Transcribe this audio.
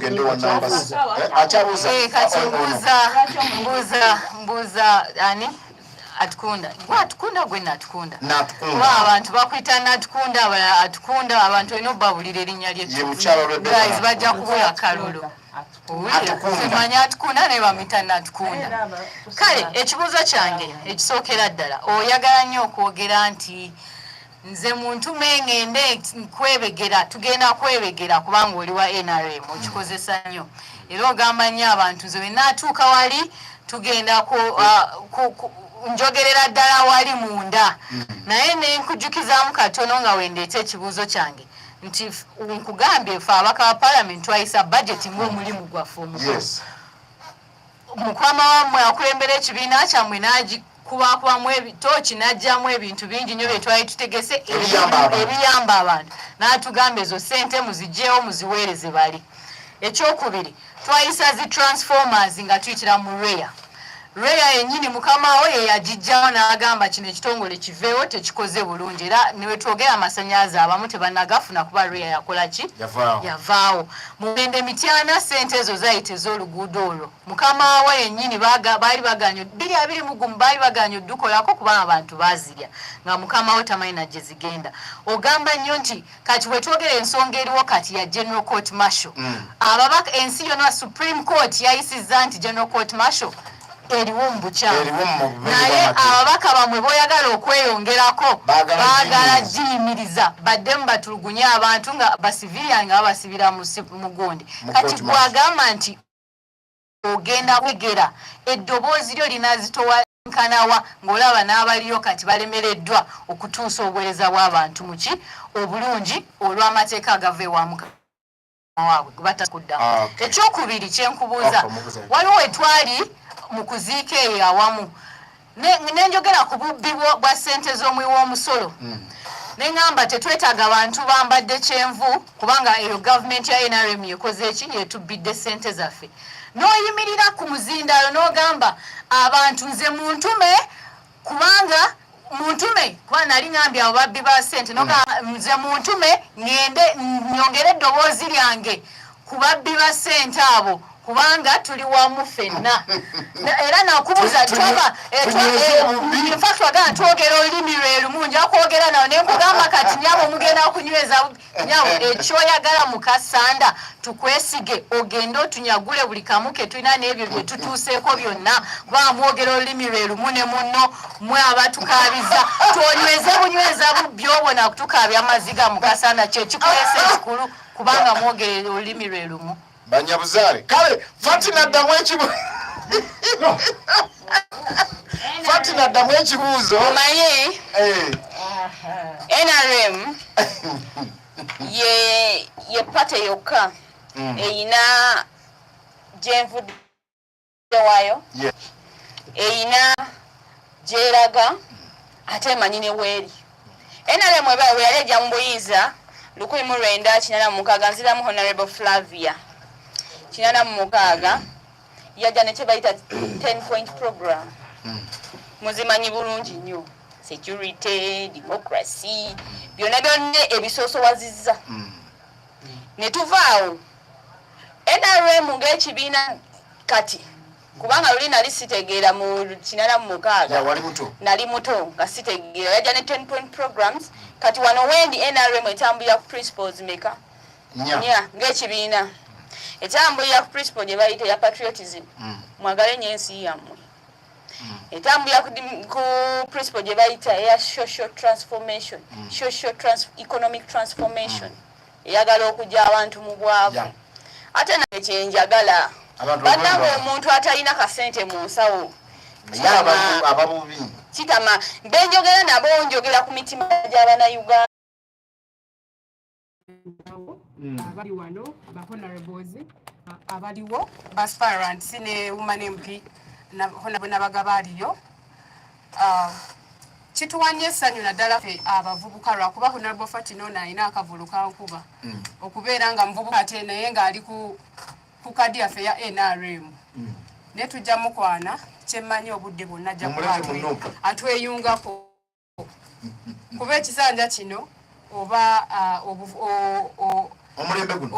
agende wa numbers achabuza kati mbuza ani atukunda atukunda gwe natukunda abantu bakwita natukunda atukunda abantu eno babulira erinnya lye guys bajja kubuya kalulu simanya atukunda ne bamita natukunda kale ekibuzo kyange ekisookera ddala oyagala nnyo okwogera nti nze muntu mengende kwebegera tugenda kwebegera kubanga oli wa NRM okikozesa nnyo era ogamba nnyo abantu nze bwe naatuuka wali tugenda njogerera ddala wali munda naye ne nkujjukizaamu katono nga wendeeta ekibuuzo kyange nti nkugambye ffe abaka ba palamenti twayisa budgeti ng'omulimu gwaffe omukulu mukama wammwe akulembera ekibiina kyammwe n'agikubakubamu ebitooki n'aggyamu ebintu bingi nnyo bye twali tutegese ebiyamba abantu n'atugamba ezo ssente muziggyeewo muziweereze bali ekyokubiri twayisa zi transformers nga tuyitira mu reya yennyini mukama we ye yagijjawo n'agamba kino ekitongole kiveewo tekikoze bulungi era ne wetwogera amasannyalaze abamu tebannagafuna kuba reya yakola ki yavaawo mugende mityana ssente ezo zayita ez'oluguudo olwo mukama we yennyini baali baganya $220 baali baganya oddukolako kubanga abantu baazirya nga mukama we tamanyi najje zigenda ogamba nnyo nti kati wetwogera ensonga eriwo kati ya general court marshal ababaka ensi yonna supreme court yayisizza nti general court marshal eriwo mu bukyamu naye ababaka bamwe boyagala okweyongerako baagala giyimiriza baddemu batulugunye abantu nga basiviliani nga babasibira mu gundi kati gwagamba nti ogenda kwegera eddoboozi lyo linazitowa nkanawa ng'olaba n'abaliyo kati balemereddwa okutuusa obuweereza bw'abantu muki obulungi olw'amateeka agava ewamu waabwe gebatakuddamu ekyokubiri kyenkubuuza waliwo wetwali mu kuziika eyo awamu nenjogera ku bubbi bwa ssente z'omuwi w'omusolo neŋŋamba tetwetaaga bantu bambadde kyenvu kubanga eyo gavumenti ya NRM ekoze eki yetubbidde ssente zaffe n'oyimirira ku muzindaalo n'ogamba abantu nze muntume kubanga kuba nali ŋambye abo babbi ba ssente nze muntume ŋŋende nyongere eddoboozi lyange ku babbi ba ssente abo kubanga tuli wamu ffenna era nakubuuza infact wagana twogera olulimi lwe lumu nja kwogera nawe ne nkugamba kati nyabo mugenda okunyweza nyabo ekyoyagala mu kasanda tukwesige ogende otunyagule buli kamu ke tulina n'ebyo bye tutuuseeko byonna kubanga mwogera olulimi lwe lumu ne munno mwe abatukaabiza twonyweze bunyweza byobona kutukaabya amaziga mu kasanda kyekikulesa ekikulu kubanga mwogera olulimi lwe lumu banyabuzaale kale Fatina addamu ekibuuzo omanyi NRM ye pate yokka eyina gyenvudde waayo eyina gyeraga ate emanyi ne weeri NRM we yali ejja mu buyinza 1986 nziramu Honorable Flavia 86 yajja ne kye bayita 10-point program muzimanyi bulungi nnyo security democracy byonna byonna ebisoosowazizza ne tuvaawo NRM ng'ekibiina kati kubanga luli nali sitegeera mu 86 nali muto nga sitegeera yajja ne 10-point programs kati wano wendi NRM etambulira ku principles meka ng'ekibiina etambulira ku principle gye bayita ya patriotism mwagale nnyo ensi yammwe etambulira ku principle gye bayita eya social transformation economic transformation eyagala okujja abantu mu bwavu ate naye kyenjagala bannange omuntu atalina kasente mu nsawo kitama benjogera nabo njogera ku mitima gy'abannayuganda abali wano ba honorables abaliwo basparant ne woman MP n'abagabaliyo kituwanye essanyu naddala ffe abavubuka lwakuba honorable Fatina ono alina akavulu kankuba okubeera nga muvubuka ate naye ng'ali ku kadi yaffe ya NRM ne tujja mukwana kyemmanyi obudde bwonna ajja kuba atweyungako kuba ekisanja kino oba omulembe guno